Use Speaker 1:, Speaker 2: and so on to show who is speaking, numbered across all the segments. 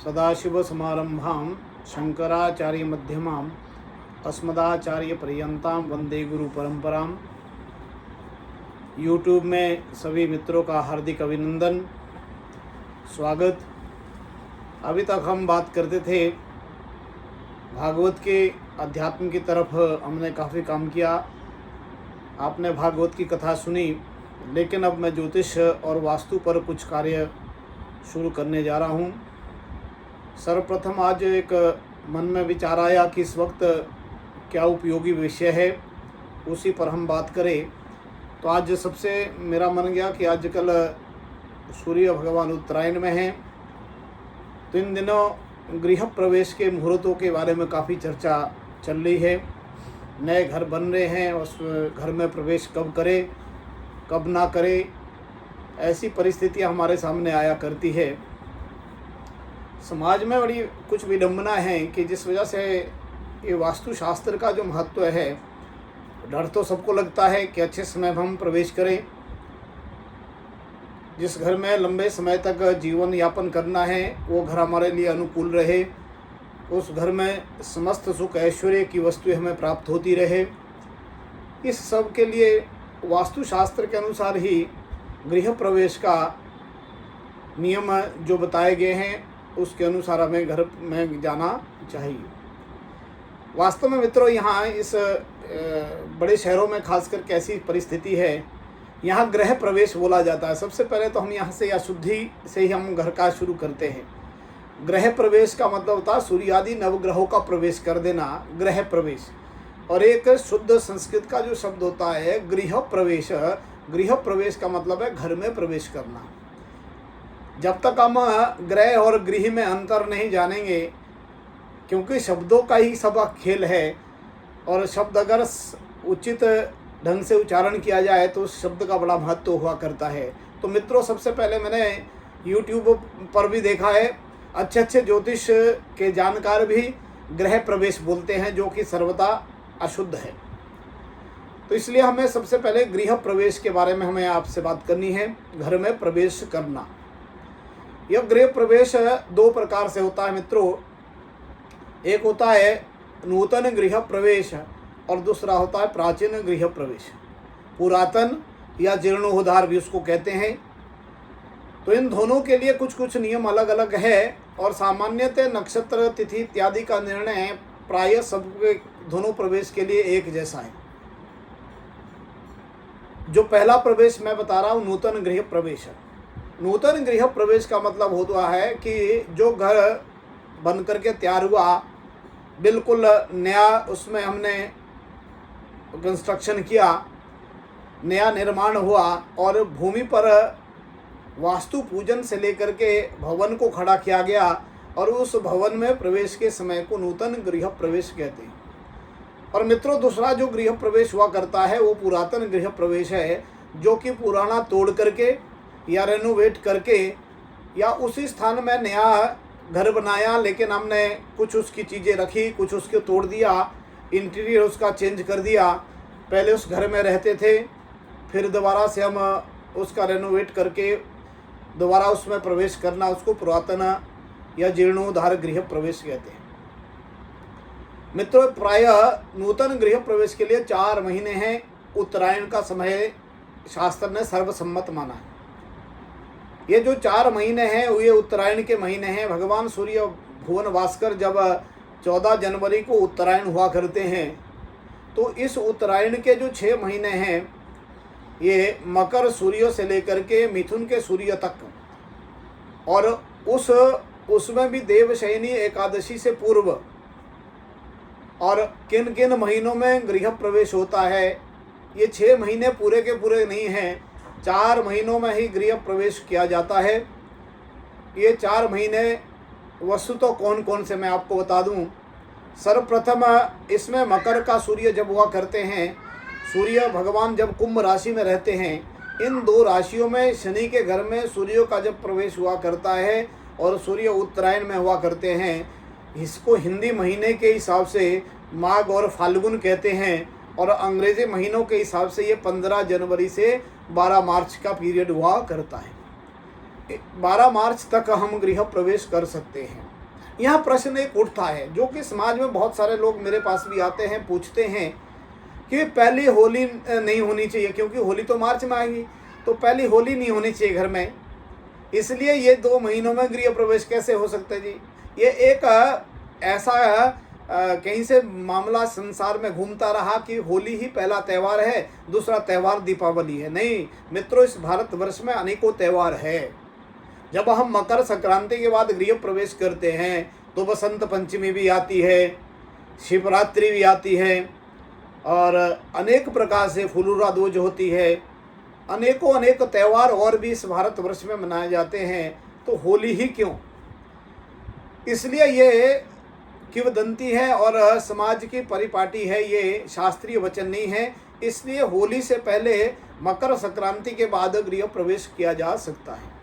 Speaker 1: सदाशिवसमारम्भां शंकराचार्यमध्यमाम् अस्मदाचार्यपर्यन्तां वंदे गुरुपरंपरां। यूट्यूब में सभी मित्रों का हार्दिक अभिनंदन, स्वागत। अभी तक हम बात करते थे भागवत के अध्यात्म की तरफ, हमने काफ़ी काम किया। आपने भागवत की कथा सुनी, लेकिन अब मैं ज्योतिष और वास्तु पर कुछ कार्य शुरू करने जा रहा हूँ। सर्वप्रथम आज एक मन में विचार आया कि इस वक्त क्या उपयोगी विषय है, उसी पर हम बात करें। तो आज सबसे मेरा मन गया कि आजकल सूर्य भगवान उत्तरायण में हैं, तो इन दिनों गृह प्रवेश के मुहूर्तों के बारे में काफ़ी चर्चा चल रही है। नए घर बन रहे हैं, उस घर में प्रवेश कब करें कब ना करें, ऐसी परिस्थितियां हमारे सामने आया करती है। समाज में बड़ी कुछ विडंबना है कि जिस वजह से ये वास्तुशास्त्र का जो महत्व है, डर तो सबको लगता है कि अच्छे समय में हम प्रवेश करें। जिस घर में लंबे समय तक जीवन यापन करना है, वो घर हमारे लिए अनुकूल रहे, उस घर में समस्त सुख ऐश्वर्य की वस्तुएं हमें प्राप्त होती रहे। इस सब के लिए वास्तुशास्त्र के अनुसार ही गृह प्रवेश का नियम जो बताए गए हैं, उसके अनुसार हमें घर में जाना चाहिए। वास्तव में मित्रों, यहाँ इस बड़े शहरों में खासकर कैसी परिस्थिति है, यहाँ गृह प्रवेश बोला जाता है। सबसे पहले तो हम यहाँ से अशुद्धि से ही हम घर का शुरू करते हैं। गृह प्रवेश का मतलब होता है सूर्य आदि नवग्रहों का प्रवेश कर देना, गृह प्रवेश। और एक शुद्ध संस्कृत का जो शब्द होता है गृह प्रवेश, गृह प्रवेश का मतलब है घर में प्रवेश करना। जब तक हम गृह और गृह में अंतर नहीं जानेंगे, क्योंकि शब्दों का ही सब खेल है, और शब्द अगर उचित ढंग से उच्चारण किया जाए तो उस शब्द का बड़ा महत्व हुआ करता है। तो मित्रों, सबसे पहले मैंने YouTube पर भी देखा है, अच्छे अच्छे ज्योतिष के जानकार भी गृह प्रवेश बोलते हैं, जो कि सर्वथा अशुद्ध है। तो इसलिए हमें सबसे पहले गृह प्रवेश के बारे में हमें आपसे बात करनी है, घर में प्रवेश करना। यह गृह प्रवेश दो प्रकार से होता है मित्रों। एक होता है नूतन गृह प्रवेश और दूसरा होता है प्राचीन गृह प्रवेश। पुरातन या जीर्णोद्धार भी उसको कहते हैं। तो इन दोनों के लिए कुछ कुछ नियम अलग अलग है, और सामान्यतः नक्षत्र तिथि इत्यादि का निर्णय प्रायः सब दोनों प्रवेश के लिए एक जैसा है। जो पहला प्रवेश मैं बता रहा हूँ नूतन गृह प्रवेश है। नूतन गृह प्रवेश का मतलब होता है कि जो घर बन करके तैयार हुआ, बिल्कुल नया उसमें हमने कंस्ट्रक्शन किया, नया निर्माण हुआ, और भूमि पर वास्तु पूजन से लेकर के भवन को खड़ा किया गया, और उस भवन में प्रवेश के समय को नूतन गृह प्रवेश कहते हैं। और मित्रों, दूसरा जो गृह प्रवेश हुआ करता है वो पुरातन गृह प्रवेश है, जो कि पुराना तोड़ करके या रेनोवेट करके या उसी स्थान में नया घर बनाया, लेकिन हमने कुछ उसकी चीज़ें रखी, कुछ उसको तोड़ दिया, इंटीरियर उसका चेंज कर दिया। पहले उस घर में रहते थे, फिर दोबारा से हम उसका रेनोवेट करके दोबारा उसमें प्रवेश करना, उसको पुरातन या जीर्णोद्धार गृह प्रवेश कहते हैं। मित्रों, प्रायः नूतन गृह प्रवेश के लिए 4 महीने हैं। उत्तरायण का समय शास्त्र ने सर्वसम्मत माना है। ये जो 4 महीने हैं ये उत्तरायण के महीने हैं। भगवान सूर्य भुवन भास्कर जब 14 जनवरी को उत्तरायण हुआ करते हैं, तो इस उत्तरायण के जो 6 महीने हैं, ये मकर सूर्य से लेकर के मिथुन के सूर्य तक, और उसमें भी देवशयनी एकादशी से पूर्व, और किन किन महीनों में गृह प्रवेश होता है, ये 6 महीने पूरे के पूरे नहीं हैं, 4 महीनों में ही गृह प्रवेश किया जाता है। ये 4 महीने वस्तु तो कौन कौन से मैं आपको बता दूं। सर्वप्रथम इसमें मकर का सूर्य जब हुआ करते हैं, सूर्य भगवान जब कुंभ राशि में रहते हैं, इन 2 राशियों में शनि के घर में सूर्य का जब प्रवेश हुआ करता है और सूर्य उत्तरायण में हुआ करते हैं, इसको हिंदी महीने के हिसाब से माघ और फाल्गुन कहते हैं, और अंग्रेजी महीनों के हिसाब से ये 15 जनवरी से 12 मार्च का पीरियड हुआ करता है। 12 मार्च तक हम गृह प्रवेश कर सकते हैं। यहाँ प्रश्न एक उठता है, जो कि समाज में बहुत सारे लोग मेरे पास भी आते हैं, पूछते हैं कि पहली होली नहीं होनी चाहिए, क्योंकि होली तो मार्च में आएगी, तो पहली होली नहीं होनी चाहिए घर में, इसलिए ये 2 महीनों में गृह प्रवेश कैसे हो सकता है जी। ये एक ऐसा कहीं से मामला संसार में घूमता रहा कि होली ही पहला त्यौहार है, दूसरा त्यौहार दीपावली है। नहीं मित्रों, इस भारतवर्ष में अनेकों त्यौहार है। जब हम मकर संक्रांति के बाद गृह प्रवेश करते हैं तो बसंत पंचमी भी आती है, शिवरात्रि भी आती है, और अनेक प्रकार से फुलूरा दूज होती है। अनेक त्यौहार और भी इस भारतवर्ष में मनाए जाते हैं, तो होली ही क्यों? इसलिए ये किंवदंती है और समाज की परिपाटी है, ये शास्त्रीय वचन नहीं है। इसलिए होली से पहले मकर संक्रांति के बाद गृह प्रवेश किया जा सकता है।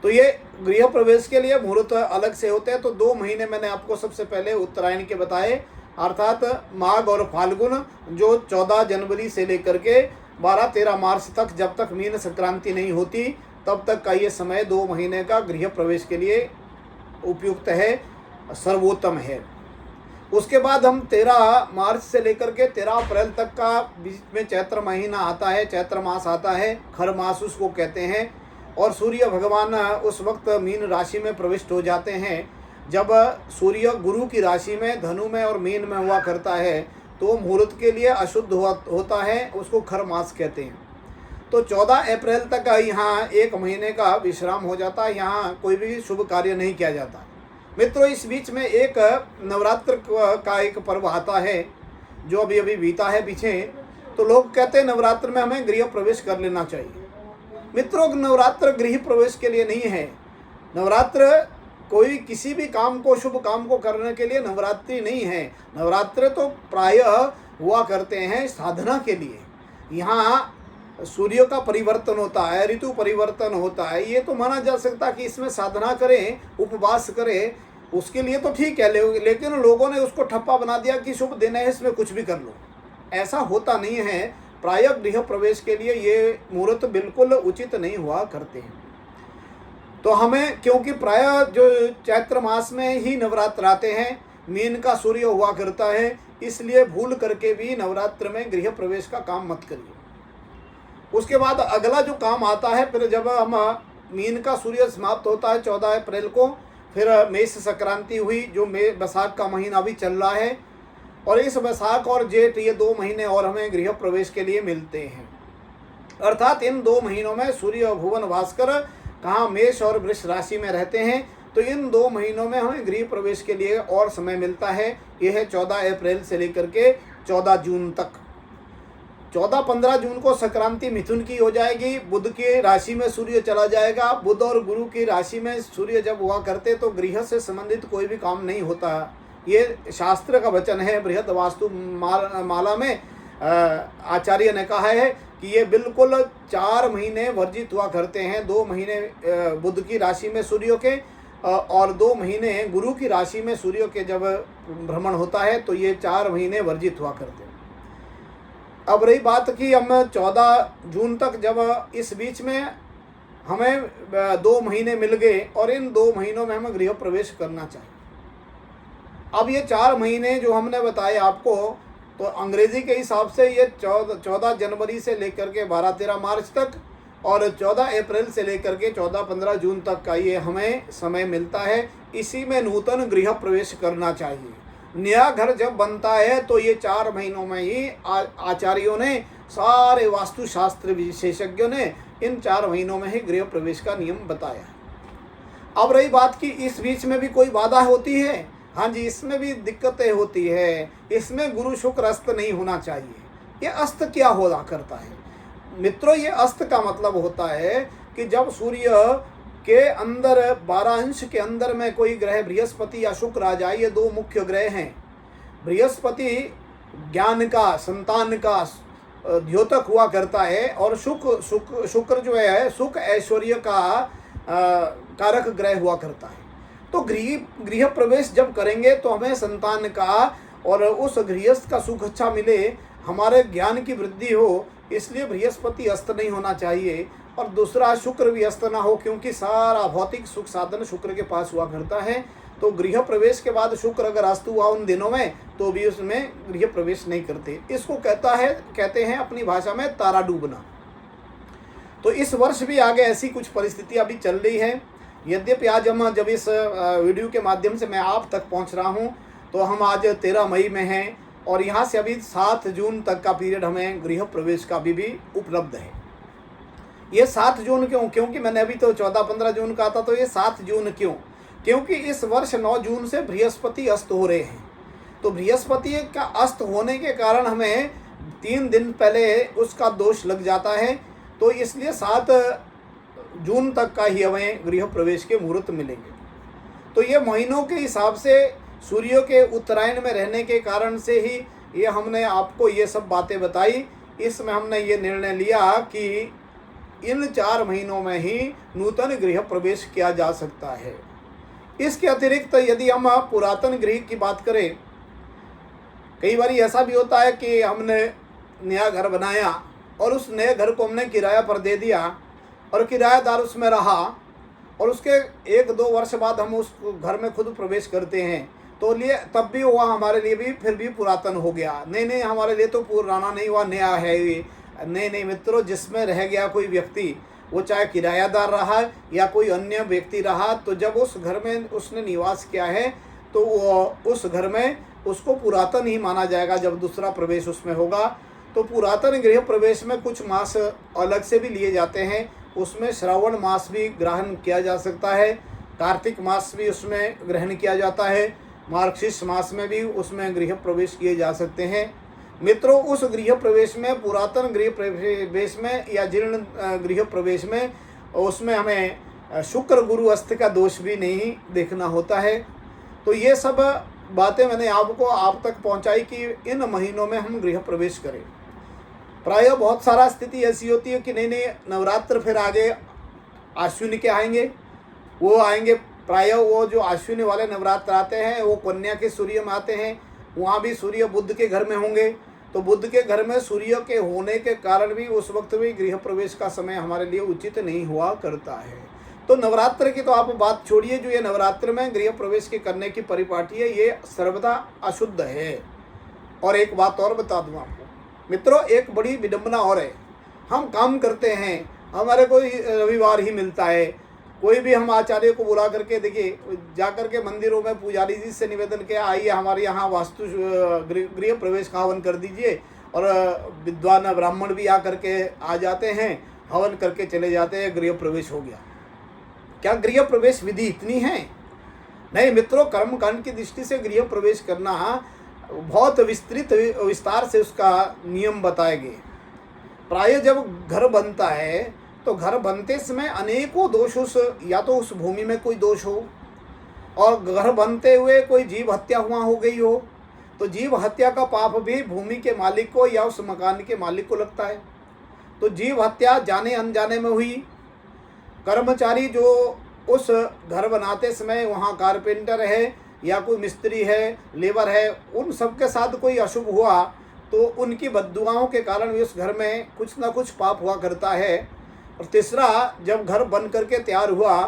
Speaker 1: तो ये गृह प्रवेश के लिए मुहूर्त अलग से होते हैं। तो 2 महीने मैंने आपको सबसे पहले उत्तरायण के बताए, अर्थात माघ और फाल्गुन, जो 14 जनवरी से लेकर के 12-13 मार्च तक, जब तक मीन संक्रांति नहीं होती तब तक का ये समय 2 महीने का गृह प्रवेश के लिए उपयुक्त है, सर्वोत्तम है। उसके बाद हम 13 मार्च से लेकर के 13 अप्रैल तक का बीच में चैत्र महीना आता है, चैत्र मास आता है, खर मास उसको कहते हैं। और सूर्य भगवान उस वक्त मीन राशि में प्रविष्ट हो जाते हैं। जब सूर्य गुरु की राशि में, धनु में और मीन में हुआ करता है तो मुहूर्त के लिए अशुद्ध होता है, उसको खर मास कहते हैं। तो 14 अप्रैल तक यहाँ 1 महीने का विश्राम हो जाता है, यहाँ कोई भी शुभ कार्य नहीं किया जाता। मित्रों, इस बीच में एक नवरात्र का एक पर्व आता है जो अभी अभी बीता है पीछे। तो लोग कहते हैं नवरात्र में हमें गृह प्रवेश कर लेना चाहिए। मित्रों, नवरात्र गृह प्रवेश के लिए नहीं है। नवरात्र कोई किसी भी काम को, शुभ काम को करने के लिए नवरात्रि नहीं है। नवरात्र तो प्रायः हुआ करते हैं साधना के लिए। यहाँ सूर्य का परिवर्तन होता है, ऋतु परिवर्तन होता है, ये तो माना जा सकता कि इसमें साधना करें, उपवास करें, उसके लिए तो ठीक है। लेकिन लोगों ने उसको ठप्पा बना दिया कि शुभ दिन है, इसमें कुछ भी कर लो। ऐसा होता नहीं है। प्रायः गृह प्रवेश के लिए ये मुहूर्त बिल्कुल उचित नहीं हुआ करते हैं। तो हमें, क्योंकि प्रायः जो चैत्र मास में ही नवरात्र आते हैं, मीन का सूर्य हुआ करता है, इसलिए भूल करके भी नवरात्र में गृह प्रवेश का काम मत करिए। उसके बाद अगला जो काम आता है, फिर जब हम मीन का सूर्य समाप्त होता है 14 अप्रैल को, फिर मेष संक्रांति हुई, जो बैसाख का महीना भी चल रहा है। और इस बैसाख और जेठ, ये 2 महीने और हमें गृह प्रवेश के लिए मिलते हैं। अर्थात इन 2 महीनों में सूर्य भुवन भास्कर कहाँ मेष और वृष राशि में रहते हैं, तो इन 2 महीनों में हमें गृह प्रवेश के लिए और समय मिलता है। यह है 14 अप्रैल से लेकर के 14 जून तक। 14-15 जून को संक्रांति मिथुन की हो जाएगी, बुध की राशि में सूर्य चला जाएगा। बुध और गुरु की राशि में सूर्य जब हुआ करते तो गृह से संबंधित कोई भी काम नहीं होता। ये शास्त्र का वचन है। बृहद वास्तु माला में आचार्य ने कहा है कि ये बिल्कुल 4 महीने वर्जित हुआ करते हैं। 2 महीने बुध की राशि में सूर्य के और 2 महीने गुरु की राशि में सूर्य के जब भ्रमण होता है, तो ये 4 महीने वर्जित हुआ करते हैं। अब रही बात कि हम 14 जून तक, जब इस बीच में हमें 2 महीने मिल गए और इन 2 महीनों में हमें गृह प्रवेश करना चाहिए। अब ये 4 महीने जो हमने बताए आपको, तो अंग्रेजी के हिसाब से ये 14 जनवरी से लेकर के 12-13 मार्च तक और 14 अप्रैल से लेकर के 14-15 जून तक का ये हमें समय मिलता है। इसी में नूतन गृह प्रवेश करना चाहिए। नया घर जब बनता है तो ये 4 महीनों में ही आचार्यों ने, सारे वास्तुशास्त्र विशेषज्ञों ने इन 4 महीनों में ही गृह प्रवेश का नियम बताया है। अब रही बात कि इस बीच में भी कोई बाधा होती है। हाँ जी, इसमें भी दिक्कतें होती है। इसमें गुरु शुक्र अस्त नहीं होना चाहिए। ये अस्त क्या होगा करता है मित्रों? ये अस्त का मतलब होता है कि जब सूर्य के अंदर 12 अंश के अंदर में कोई ग्रह बृहस्पति या शुक्र आ जाए, ये 2 मुख्य ग्रह हैं। बृहस्पति ज्ञान का, संतान का द्योतक हुआ करता है और शुक्र जो है सुख ऐश्वर्य का कारक ग्रह हुआ करता है। तो गृह प्रवेश जब करेंगे तो हमें संतान का और उस गृहस्थ का सुख अच्छा मिले, हमारे ज्ञान की वृद्धि हो, इसलिए बृहस्पति अस्त नहीं होना चाहिए। और दूसरा शुक्र भी अस्त ना हो, क्योंकि सारा भौतिक सुख साधन शुक्र के पास हुआ करता है। तो गृह प्रवेश के बाद शुक्र अगर अस्त हुआ उन दिनों में तो भी उसमें गृह प्रवेश नहीं करते। इसको कहते हैं अपनी भाषा में तारा डूबना। तो इस वर्ष भी आगे ऐसी कुछ परिस्थिति अभी चल रही है। यद्यपि आज हम जब इस वीडियो के माध्यम से मैं आप तक पहुंच रहा हूं तो हम आज 13 मई में हैं और यहाँ से अभी 7 जून तक का पीरियड हमें गृह प्रवेश का भी उपलब्ध है। ये 7 जून क्यों? क्योंकि मैंने अभी तो 14-15 जून का था, तो ये 7 जून क्यों? क्योंकि इस वर्ष 9 जून से बृहस्पति अस्त हो रहे हैं। तो बृहस्पति का अस्त होने के कारण हमें 3 दिन पहले उसका दोष लग जाता है। तो इसलिए 7 जून तक का ही हमें गृह प्रवेश के मुहूर्त मिलेंगे। तो ये महीनों के हिसाब से सूर्यों के उत्तरायण में रहने के कारण से ही ये हमने आपको ये सब बातें बताई। इसमें हमने ये निर्णय लिया कि इन 4 महीनों में ही नूतन गृह प्रवेश किया जा सकता है। इसके अतिरिक्त यदि हम पुरातन गृह की बात करें, कई बार ऐसा भी होता है कि हमने नया घर बनाया और उस नए घर को हमने किराया पर दे दिया और किराएदार उसमें रहा और उसके 1-2 वर्ष बाद हम उस घर में खुद प्रवेश करते हैं, तो लिए तब भी हुआ हमारे लिए भी फिर भी पुरातन हो गया। नहीं, हमारे लिए तो पुराना नहीं हुआ, नया है ये। नहीं मित्रों, जिसमें रह गया कोई व्यक्ति, वो चाहे किरायादार रहा या कोई अन्य व्यक्ति रहा, तो जब उस घर में उसने निवास किया है तो वो उस घर में उसको पुरातन ही माना जाएगा जब दूसरा प्रवेश उसमें होगा। तो पुरातन गृह प्रवेश में कुछ मास अलग से भी लिए जाते हैं। उसमें श्रावण मास भी ग्रहण किया जा सकता है, कार्तिक मास भी उसमें ग्रहण किया जाता है, मार्गशीर्ष मास में भी उसमें गृह प्रवेश किए जा सकते हैं। मित्रों, उस गृह प्रवेश में, पुरातन गृह प्रवेश में या जीर्ण गृह प्रवेश में, उसमें हमें शुक्र गुरु अस्त का दोष भी नहीं देखना होता है। तो ये सब बातें मैंने आपको आप तक पहुंचाई कि इन महीनों में हम गृह प्रवेश करें। प्रायः बहुत सारा स्थिति ऐसी होती है कि नहीं नवरात्र फिर आगे आश्विन के आएंगे, वो आएंगे। प्रायः वो जो आश्विन वाले नवरात्र आते हैं वो कन्या के सूर्य में आते हैं, वहाँ भी सूर्य बुध के घर में होंगे। तो बुध के घर में सूर्य के होने के कारण भी उस वक्त भी गृह प्रवेश का समय हमारे लिए उचित नहीं हुआ करता है। तो नवरात्र की तो आप बात छोड़िए, जो ये नवरात्र में गृह प्रवेश के करने की परिपाटी है ये सर्वदा अशुद्ध है। और एक बात और बता दूँ आपको मित्रों, एक बड़ी विडंबना और है। हम काम करते हैं, हमारे को रविवार ही मिलता है, कोई भी हम आचार्य को बुला करके, देखिए जाकर के मंदिरों में पुजारी जी से निवेदन किया, आइए हमारे यहाँ वास्तु गृह प्रवेश का हवन कर दीजिए, और विद्वान ब्राह्मण भी आ करके आ जाते हैं, हवन करके चले जाते हैं, गृह प्रवेश हो गया। क्या गृह प्रवेश विधि इतनी है? नहीं मित्रों, कर्मकांड की दृष्टि से गृह प्रवेश करना बहुत विस्तार से उसका नियम बताए गए। प्राय जब घर बनता है तो घर बनते समय अनेकों दोष या तो उस भूमि में कोई दोष हो, और घर बनते हुए कोई जीव हत्या हुआ हो गई हो, तो जीव हत्या का पाप भी भूमि के मालिक को या उस मकान के मालिक को लगता है। तो जीव हत्या जाने अनजाने में हुई, कर्मचारी जो उस घर बनाते समय वहाँ कारपेंटर है या कोई मिस्त्री है, लेबर है, उन सब के साथ कोई अशुभ हुआ तो उनकी बद्दुआओं के कारण भी उस घर में कुछ ना कुछ पाप हुआ करता है। और तीसरा, जब घर बन करके तैयार हुआ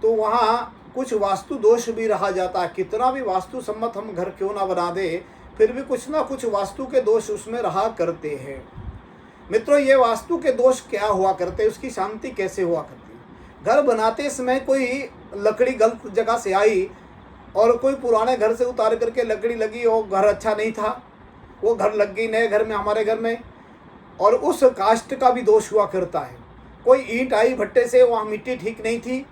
Speaker 1: तो वहाँ कुछ वास्तु दोष भी रहा जाता है। कितना भी वास्तु सम्मत हम घर क्यों ना बना दे, फिर भी कुछ ना कुछ वास्तु के दोष उसमें रहा करते हैं। मित्रों, ये वास्तु के दोष क्या हुआ करते, उसकी शांति कैसे हुआ करती? घर बनाते समय कोई लकड़ी गलत जगह से आई और कोई पुराने घर से उतार करके लकड़ी लगी, वो घर अच्छा नहीं था, वो घर लग गई नए घर में, हमारे घर में, और उस कास्ट का भी दोष हुआ करता है। कोई ईंट आई भट्टे से, वहाँ मिट्टी ठीक नहीं थी,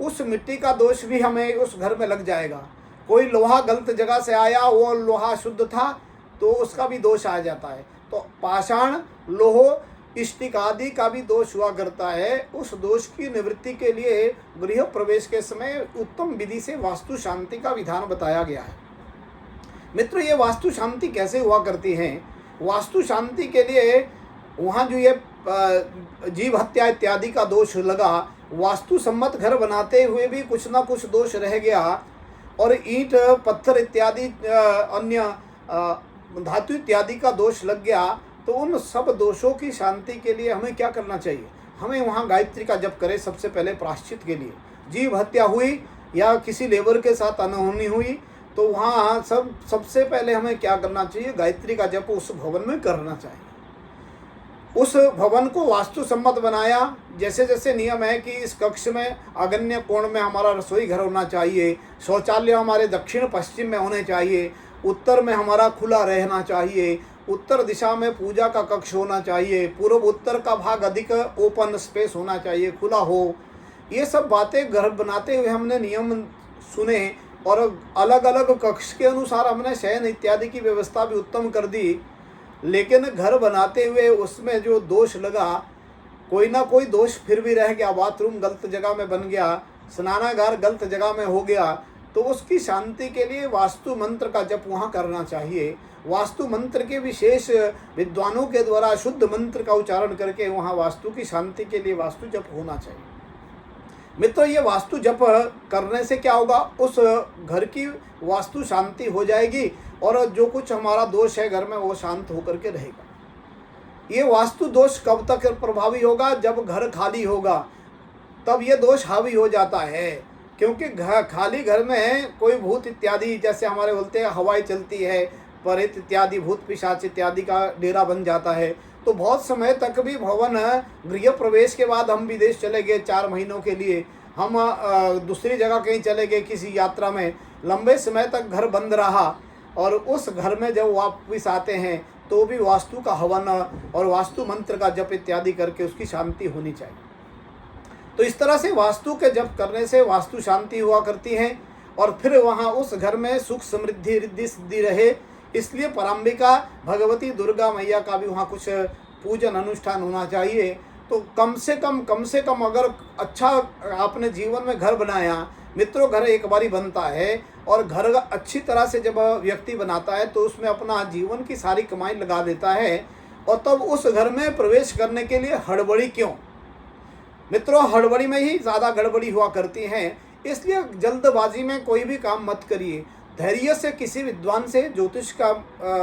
Speaker 1: उस मिट्टी का दोष भी हमें उस घर में लग जाएगा। कोई लोहा गलत जगह से आया, वो लोहा शुद्ध था तो उसका भी दोष आ जाता है। तो पाषाण, लोहो, स्टिक आदि का भी दोष हुआ करता है। उस दोष की निवृत्ति के लिए गृह प्रवेश के समय उत्तम विधि से वास्तु शांति का विधान बताया गया है। मित्रों, ये वास्तु शांति कैसे हुआ करती है? वास्तु शांति के लिए वहाँ जो ये जीव हत्या इत्यादि का दोष लगा, वास्तु सम्मत घर बनाते हुए भी कुछ ना कुछ दोष रह गया, और ईंट पत्थर इत्यादि अन्य धातु इत्यादि का दोष लग गया, तो उन सब दोषों की शांति के लिए हमें क्या करना चाहिए? हमें वहाँ गायत्री का जप करें सबसे पहले प्रायश्चित के लिए। जीव हत्या हुई या किसी लेबर के साथ अनहोनी हुई तो वहाँ सबसे पहले हमें क्या करना चाहिए, गायत्री का जप उस भवन में करना चाहिए। उस भवन को वास्तु सम्मत बनाया। जैसे जैसे नियम है कि इस कक्ष में आग्नेय कोण में हमारा रसोई घर होना चाहिए, शौचालय हमारे दक्षिण पश्चिम में होने चाहिए, उत्तर में हमारा खुला रहना चाहिए, उत्तर दिशा में पूजा का कक्ष होना चाहिए, पूर्व उत्तर का भाग अधिक ओपन स्पेस होना चाहिए, खुला हो। ये सब बातें घर बनाते हुए हमने नियम सुने और अलग अलग कक्ष के अनुसार हमने शयन इत्यादि की व्यवस्था भी उत्तम कर दी। लेकिन घर बनाते हुए उसमें जो दोष लगा, कोई ना कोई दोष फिर भी रह गया। बाथरूम गलत जगह में बन गया, स्नानागार गलत जगह में हो गया, तो उसकी शांति के लिए वास्तु मंत्र का जप वहाँ करना चाहिए। वास्तु मंत्र के विशेष विद्वानों के द्वारा शुद्ध मंत्र का उच्चारण करके वहाँ वास्तु की शांति के लिए वास्तु जप होना चाहिए। मित्रों, ये वास्तु जप करने से क्या होगा, उस घर की वास्तु शांति हो जाएगी और जो कुछ हमारा दोष है घर में वो शांत होकर के रहेगा। ये वास्तु दोष कब तक प्रभावी होगा, जब घर खाली होगा तब ये दोष हावी हो जाता है। क्योंकि खाली घर में कोई भूत इत्यादि, जैसे हमारे बोलते हैं हवाएं चलती है, प्रेत इत्यादि भूत पिशाच इत्यादि का डेरा बन जाता है। तो बहुत समय तक भी भवन गृह प्रवेश के बाद हम विदेश चले गए 4 महीनों के लिए, हम दूसरी जगह कहीं चले गए किसी यात्रा में, लंबे समय तक घर बंद रहा और उस घर में जब वापस आते हैं तो भी वास्तु का हवन और वास्तु मंत्र का जप इत्यादि करके उसकी शांति होनी चाहिए। तो इस तरह से वास्तु के जप करने से वास्तु शांति हुआ करती है और फिर वहाँ उस घर में सुख समृद्धि रिद्धि सिद्धि रहे। इसलिए पराम्बिका भगवती दुर्गा मैया का भी वहाँ कुछ पूजन अनुष्ठान होना चाहिए। तो कम से कम अगर अच्छा आपने जीवन में घर बनाया, मित्रों घर एक बारी बनता है और घर अच्छी तरह से जब व्यक्ति बनाता है तो उसमें अपना जीवन की सारी कमाई लगा देता है और तब उस घर में प्रवेश करने के लिए हड़बड़ी क्यों। मित्रों, हड़बड़ी में ही ज़्यादा गड़बड़ी हुआ करती हैं। इसलिए जल्दबाजी में कोई भी काम मत करिए। धैर्य से किसी विद्वान से, ज्योतिष का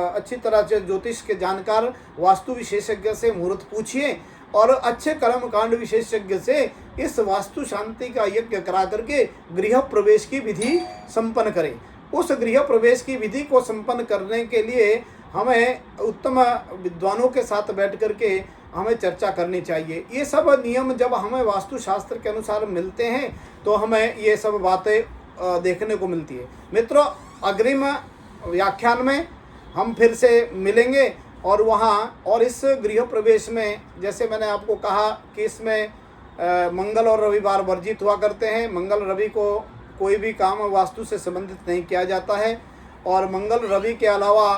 Speaker 1: अच्छी तरह से ज्योतिष के जानकार वास्तु विशेषज्ञ से मुहूर्त पूछिए और अच्छे कर्मकांड विशेषज्ञ से इस वास्तु शांति का यज्ञ करा करके गृह प्रवेश की विधि संपन्न करें। उस गृह प्रवेश की विधि को संपन्न करने के लिए हमें उत्तम विद्वानों के साथ बैठ करके हमें चर्चा करनी चाहिए। ये सब नियम जब हमें वास्तुशास्त्र के अनुसार मिलते हैं तो हमें ये सब बातें देखने को मिलती है। मित्रों, अग्रिम व्याख्यान में हम फिर से मिलेंगे और वहाँ और इस गृह प्रवेश में जैसे मैंने आपको कहा कि इसमें मंगल और रविवार वर्जित हुआ करते हैं। मंगल रवि को कोई भी काम वास्तु से संबंधित नहीं किया जाता है और मंगल रवि के अलावा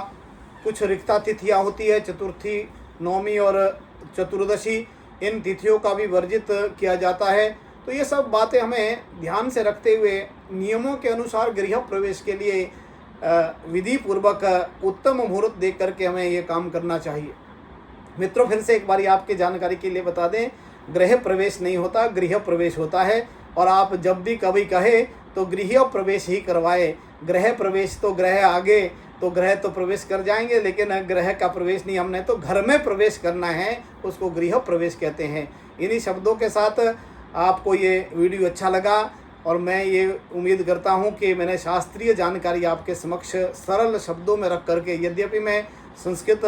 Speaker 1: कुछ रिक्ता तिथियाँ होती है, चतुर्थी, नवमी और चतुर्दशी, इन तिथियों का भी वर्जित किया जाता है। तो ये सब बातें हमें ध्यान से रखते हुए नियमों के अनुसार गृह प्रवेश के लिए विधि पूर्वक उत्तम मुहूर्त देख करके हमें ये काम करना चाहिए। मित्रों, फिर से एक बारी आपके जानकारी के लिए बता दें, गृह प्रवेश नहीं होता, गृह प्रवेश होता है। और आप जब भी कभी कहे तो गृह प्रवेश ही करवाए। गृह प्रवेश तो ग्रह आगे तो ग्रह तो प्रवेश कर जाएंगे, लेकिन ग्रह का प्रवेश नहीं, हमने तो घर में प्रवेश करना है, उसको गृह प्रवेश कहते हैं। इन्हीं शब्दों के साथ आपको ये वीडियो अच्छा लगा और मैं ये उम्मीद करता हूँ कि मैंने शास्त्रीय जानकारी आपके समक्ष सरल शब्दों में रख करके, यद्यपि मैं संस्कृत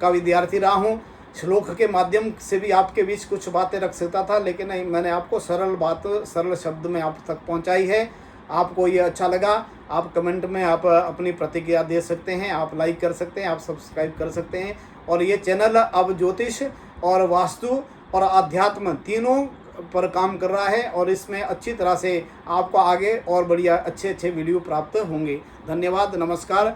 Speaker 1: का विद्यार्थी रहा हूँ, श्लोक के माध्यम से भी आपके बीच कुछ बातें रख सकता था, लेकिन मैंने आपको सरल बात सरल शब्द में आप तक पहुँचाई है। आपको ये अच्छा लगा, आप कमेंट में आप अपनी प्रतिक्रिया दे सकते हैं, आप लाइक कर सकते हैं, आप सब्सक्राइब कर सकते हैं। और ये चैनल अब ज्योतिष और वास्तु और अध्यात्म तीनों पर काम कर रहा है और इसमें अच्छी तरह से आपको आगे और बढ़िया अच्छे वीडियो प्राप्त होंगे। धन्यवाद, नमस्कार।